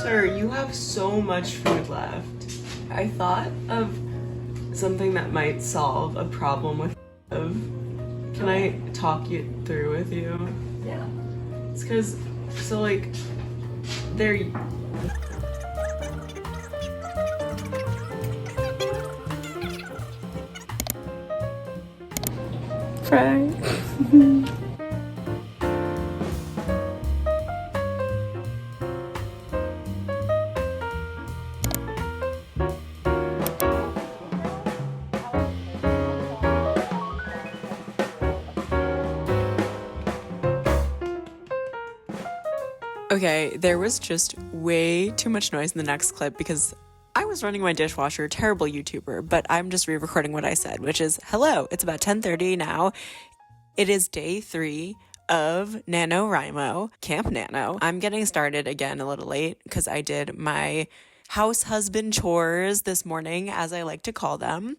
Sir, you have so much food left. I thought of something that might solve a problem with Can I talk you through with you? Yeah. It's because, so like, there. Fry. Okay, there was just way too much noise in the next clip because I was running my dishwasher, terrible YouTuber, but I'm just re-recording what I said, which is, hello, it's about 10:30 now. It is day 3 of NANOWRIMO, Camp Nano. I'm getting started again a little late because I did my house husband chores this morning, as I like to call them.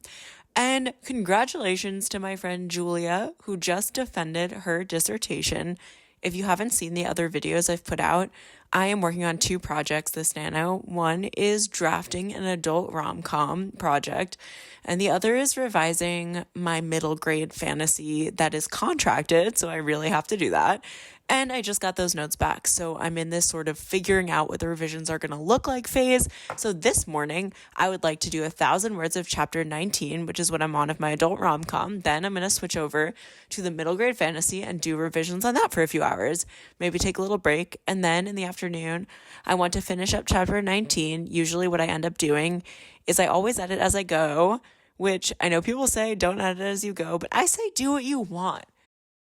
And congratulations to my friend Julia, who just defended her dissertation. If you haven't seen the other videos I've put out, I am working on 2 projects this nano. One is drafting an adult rom-com project, and the other is revising my middle grade fantasy that is contracted, so I really have to do that. And I just got those notes back, so I'm in this sort of figuring out what the revisions are going to look like phase. So this morning, I would like to do 1,000 words of chapter 19, which is what I'm on of my adult rom-com. Then I'm going to switch over to the middle grade fantasy and do revisions on that for a few hours. Maybe take a little break. And then in the afternoon, I want to finish up chapter 19. Usually what I end up doing is I always edit as I go, which I know people say don't edit as you go, but I say do what you want.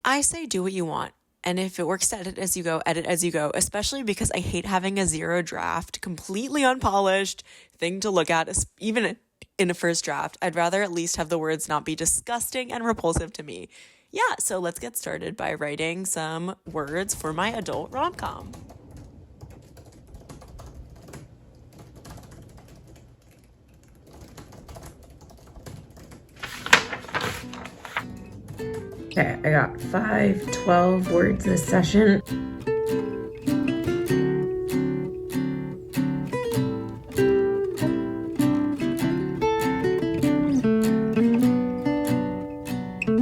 I say do what you want. And if it works to edit as you go, especially because I hate having a 0 draft, completely unpolished thing to look at, even in a first draft. I'd rather at least have the words not be disgusting and repulsive to me. Yeah, so let's get started by writing some words for my adult rom-com. Okay, I got 12 words this session.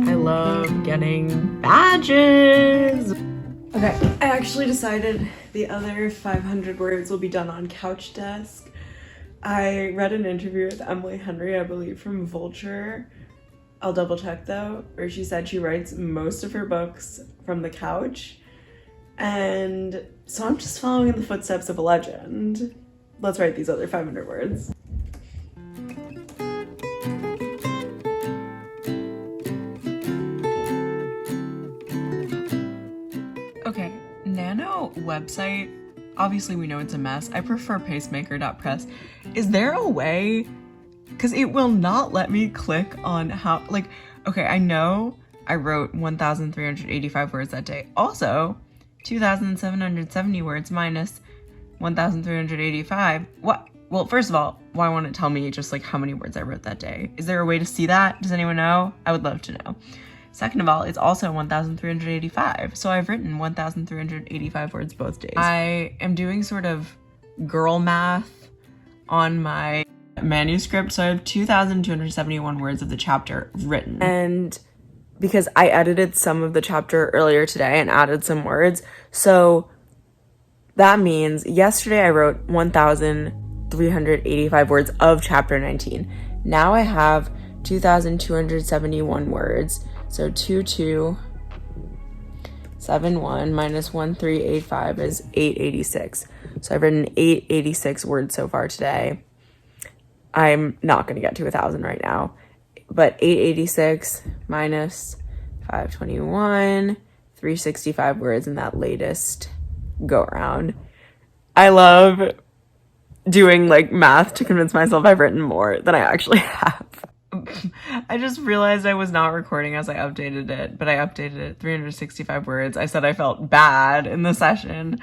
I love getting badges. Okay, I actually decided the other 500 words will be done on Couch Desk. I read an interview with Emily Henry, I believe, from Vulture. I'll double check though, where she said she writes most of her books from the couch. And so I'm just following in the footsteps of a legend. Let's write these other 500 words. Okay, Nano website, obviously we know it's a mess. I prefer pacemaker.press. Is there a way? Because it will not let me click on how, like, okay, I know I wrote 1,385 words that day. Also, 2,770 words minus 1,385. What? Well, first of all, why won't it tell me just like how many words I wrote that day? Is there a way to see that? Does anyone know? I would love to know. Second of all, it's also 1,385. So I've written 1,385 words both days. I am doing sort of girl math on my manuscript, so I have 2,271 words of the chapter written. And because I edited some of the chapter earlier today and added some words, so that means yesterday I wrote 1,385 words of chapter 19. Now I have 2,271 words, so 2,271 minus 1,385 is 886. So I've written 886 words so far today. I'm not going to get to 1,000 right now, but 886 minus 521, 365 words in that latest go around. I love doing like math to convince myself I've written more than I actually have. I just realized I was not recording as I updated it, but I updated it 365 words. I said I felt bad in the session,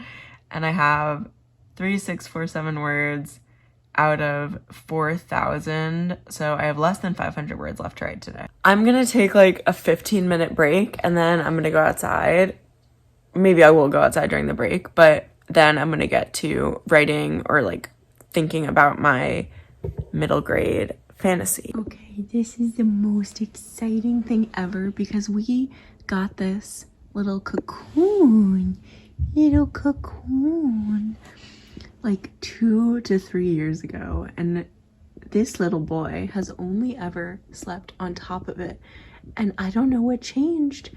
and I have 3,647 words out of 4,000, so I have less than 500 words left to write today. I'm gonna take like a 15-minute break, and then I'm gonna go outside. Maybe I will go outside during the break, but then I'm gonna get to writing or like thinking about my middle grade fantasy. Okay, this is the most exciting thing ever because we got this little cocoon like 2 to 3 years ago, and this little boy has only ever slept on top of it, and I don't know what changed,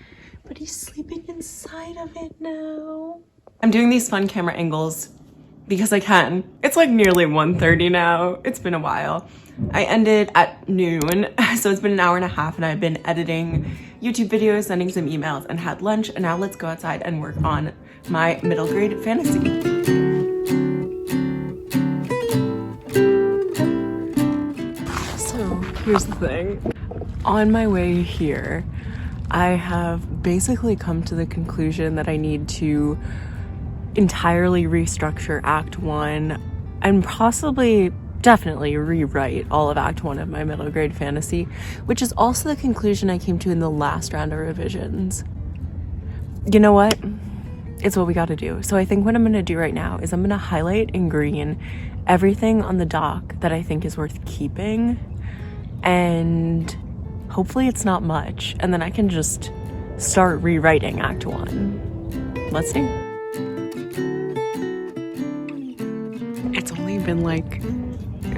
but he's sleeping inside of it now. I'm doing these fun camera angles because I can. It's like nearly 1:30 now. It's been a while. I ended at noon, so it's been an hour and a half, and I've been editing YouTube videos, sending some emails, and had lunch, and now let's go outside and work on my middle grade fantasy. So here's the thing. On my way here, I have basically come to the conclusion that I need to entirely restructure Act 1 and possibly definitely rewrite all of Act 1 of my middle grade fantasy, which is also the conclusion I came to in the last round of revisions. You know what? It's what we gotta do. So I think what I'm gonna do right now is I'm gonna highlight in green everything on the doc that I think is worth keeping, and hopefully it's not much, and then I can just start rewriting Act 1. Let's see. It's only been like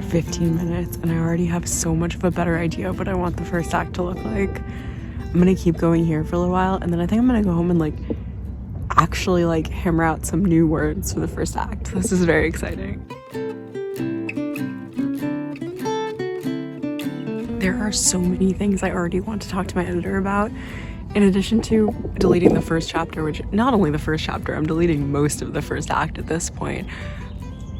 15 minutes and I already have so much of a better idea of what I want the first act to look like. I'm gonna keep going here for a little while, and then I think I'm gonna go home and like actually like hammer out some new words for the first act. This is very exciting. There are so many things I already want to talk to my editor about. In addition to deleting the first chapter, which not only the first chapter, I'm deleting most of the first act at this point.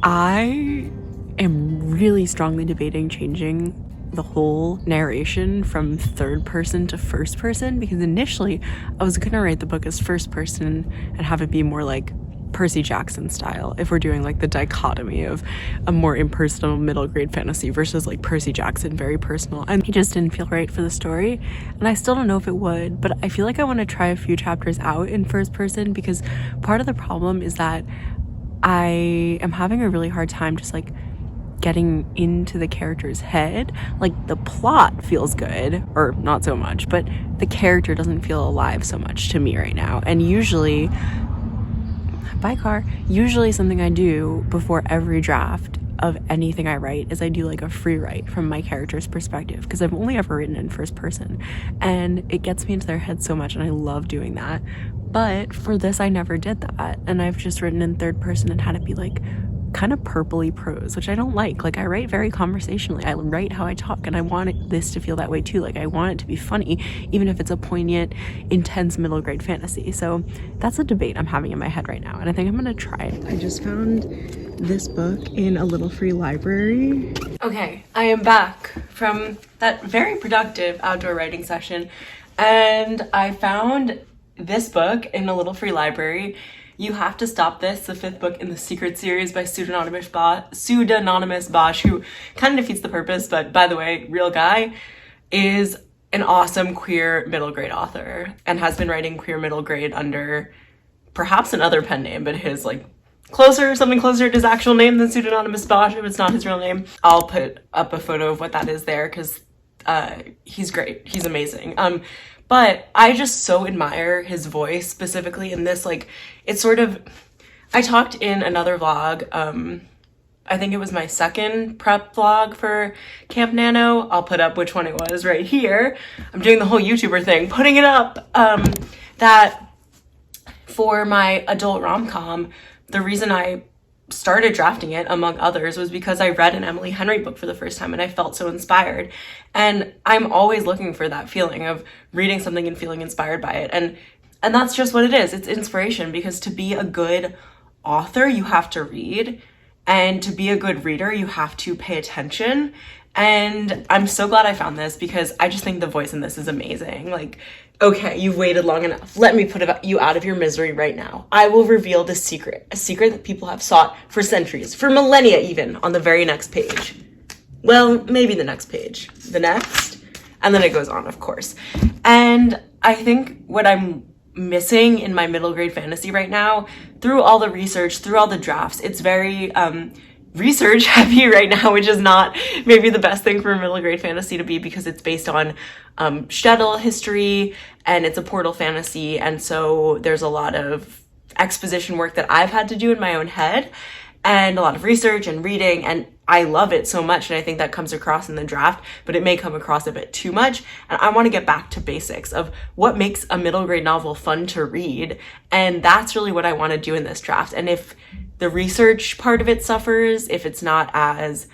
I am really strongly debating changing the whole narration from third person to first person, because initially I was gonna write the book as first person and have it be more like Percy Jackson style, if we're doing like the dichotomy of a more impersonal middle grade fantasy versus like Percy Jackson, very personal. And he just didn't feel right for the story, and I still don't know if it would, but I feel like I want to try a few chapters out in first person, because part of the problem is that I am having a really hard time just like getting into the character's head. Like the plot feels good, or not so much, but the character doesn't feel alive so much to me right now. And usually something I do before every draft of anything I write is I do like a free write from my character's perspective, because I've only ever written in first person and it gets me into their head so much, and I love doing that. But for this I never did that, and I've just written in third person and had it be like kind of purpley prose, which I don't like. Like I write very conversationally, I write how I talk, and I want this to feel that way too. Like I want it to be funny, even if it's a poignant, intense middle grade fantasy. So that's a debate I'm having in my head right now, and I think I'm gonna try it. I just found this book in a little free library. Okay, I am back from that very productive outdoor writing session, and I found this book in a little free library. You Have to Stop This, the 5th book in the Secret series by pseudonymous Bosch, who kind of defeats the purpose, but by the way, real guy, is an awesome queer middle grade author and has been writing queer middle grade under perhaps another pen name, but his like something closer to his actual name than pseudonymous Bosch, if it's not his real name. I'll put up a photo of what that is there, because he's great. He's amazing. But I just so admire his voice, specifically in this, like, it's sort of, I talked in another vlog, I think it was my second prep vlog for Camp Nano. I'll put up which one it was right here. I'm doing the whole YouTuber thing, putting it up, that for my adult rom-com, the reason I started drafting it, among others, was because I read an Emily Henry book for the first time and I felt so inspired. And I'm always looking for that feeling of reading something and feeling inspired by it. And that's just what it is. It's inspiration, because to be a good author, you have to read. And to be a good reader, you have to pay attention. And I'm so glad I found this, because I just think the voice in this is amazing. Like, okay, you've waited long enough. Let me put you out of your misery right now. I will reveal the secret, a secret that people have sought for centuries, for millennia even, on the very next page. Well, maybe the next page, the next, and then it goes on, of course. And I think what I'm missing in my middle grade fantasy right now. Through all the research, through all the drafts, it's very research heavy right now, which is not maybe the best thing for a middle grade fantasy to be, because it's based on shtetl history and it's a portal fantasy, and so there's a lot of exposition work that I've had to do in my own head and a lot of research and reading, and I love it so much, and I think that comes across in the draft, but it may come across a bit too much, and I want to get back to basics of what makes a middle grade novel fun to read, and that's really what I want to do in this draft. And if the research part of it suffers, if it's not as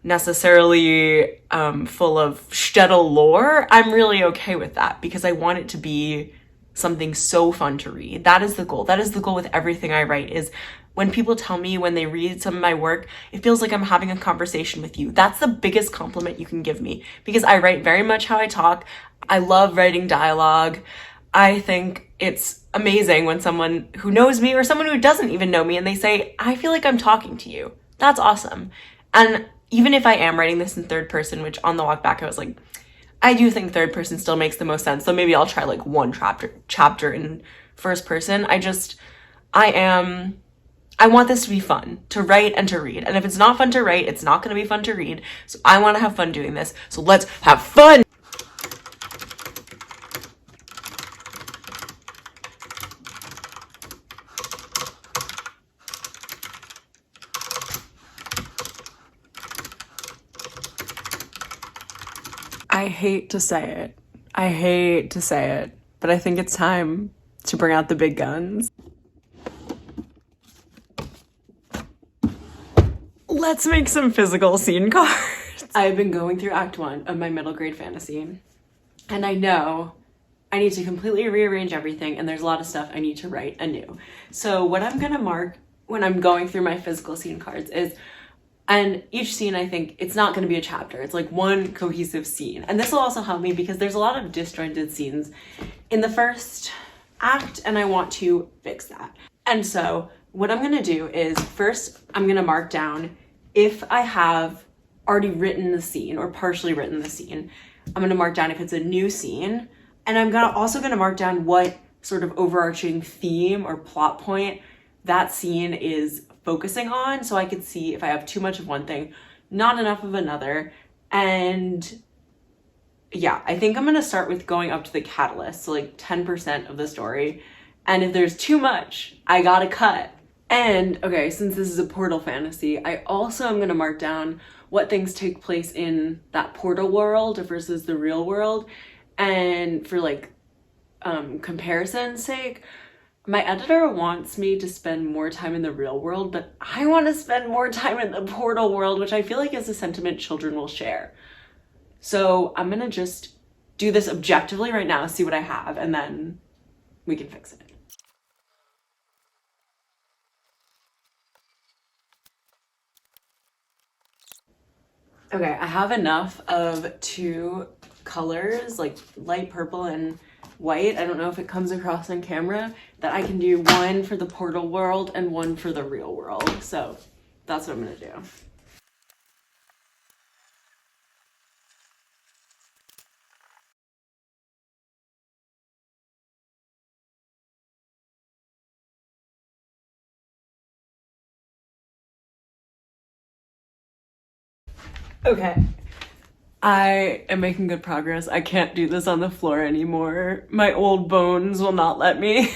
necessarily full of shtetl lore, I'm really okay with that, because I want it to be something so fun to read. That is the goal. That is the goal with everything I write, is when people tell me when they read some of my work, it feels like I'm having a conversation with you. That's the biggest compliment you can give me, because I write very much how I talk. I love writing dialogue. I think it's amazing when someone who knows me or someone who doesn't even know me and they say, I feel like I'm talking to you. That's awesome. And even if I am writing this in third person, which on the walk back I was like, I do think third person still makes the most sense. So maybe I'll try like one chapter in first person. I want this to be fun to write and to read. And if it's not fun to write, it's not going to be fun to read. So I want to have fun doing this. So let's have fun. I hate to say it. I hate to say it, but I think it's time to bring out the big guns. Let's make some physical scene cards. I've been going through Act 1 of my middle grade fantasy, and I know I need to completely rearrange everything, and there's a lot of stuff I need to write anew. So what I'm gonna mark when I'm going through my physical scene cards is, and each scene, I think, it's not going to be a chapter. It's like one cohesive scene. And this will also help me because there's a lot of disjointed scenes in the first act, and I want to fix that. And so what I'm going to do is, first, I'm going to mark down if I have already written the scene or partially written the scene. I'm going to mark down if it's a new scene. And I'm also going to mark down what sort of overarching theme or plot point that scene is focusing on, so I could see if I have too much of one thing, not enough of another. And yeah, I think I'm gonna start with going up to the catalyst, so like 10% of the story. And if there's too much, I gotta cut. And okay, since this is a portal fantasy, I also am gonna mark down what things take place in that portal world versus the real world. And for like comparison's sake, my editor wants me to spend more time in the real world, but I want to spend more time in the portal world, which I feel like is a sentiment children will share. So I'm going to just do this objectively right now, see what I have, and then we can fix it. Okay, I have enough of two colors, like light purple and white. I don't know if it comes across on camera, that I can do one for the portal world and one for the real world. So that's what I'm gonna do. Okay. I am making good progress. I can't do this on the floor anymore. My old bones will not let me.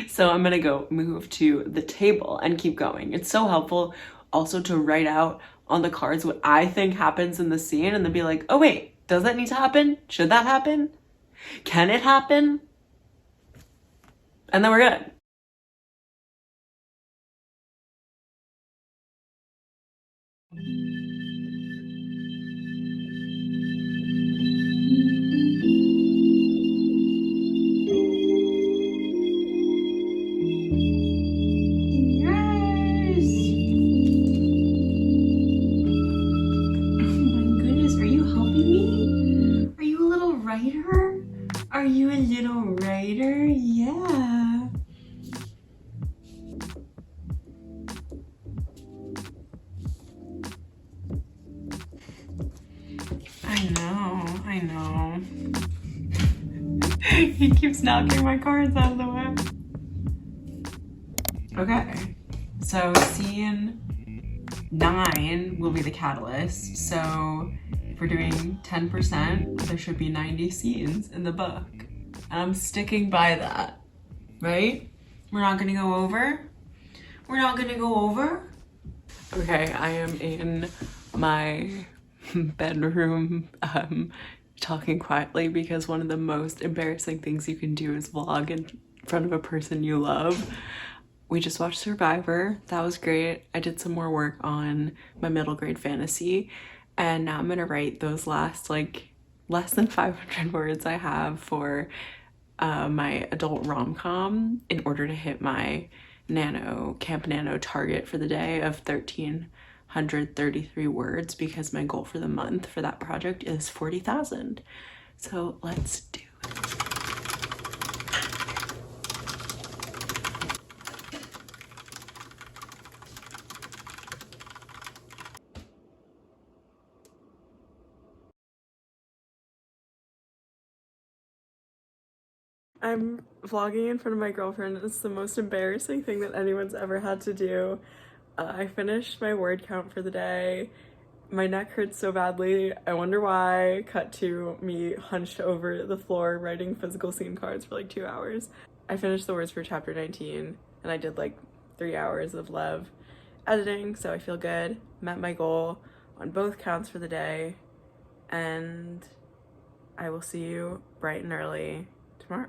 So I'm gonna go move to the table and keep going. It's so helpful also to write out on the cards what I think happens in the scene and then be like, oh wait, does that need to happen? Should that happen? Can it happen? And then we're good. Are you a little writer? Yeah. I know. He keeps knocking my cards out of the way. Okay, so scene 9 will be the catalyst. So if we're doing 10%, there should be 90 scenes in the book. And I'm sticking by that, right? We're not gonna go over? We're not gonna go over? Okay, I am in my bedroom talking quietly because one of the most embarrassing things you can do is vlog in front of a person you love. We just watched Survivor. That was great. I did some more work on my middle grade fantasy, and now I'm gonna write those last like less than 500 words I have for my adult rom-com in order to hit my Camp Nano target for the day of 1,333 words, because my goal for the month for that project is 40,000. So let's do it. I'm vlogging in front of my girlfriend. It's the most embarrassing thing that anyone's ever had to do. I finished my word count for the day. My neck hurts so badly. I wonder why. Cut to me hunched over the floor writing physical scene cards for like 2 hours. I finished the words for chapter 19 and I did like 3 hours of Lev editing, so I feel good. Met my goal on both counts for the day, and I will see you bright and early tomorrow.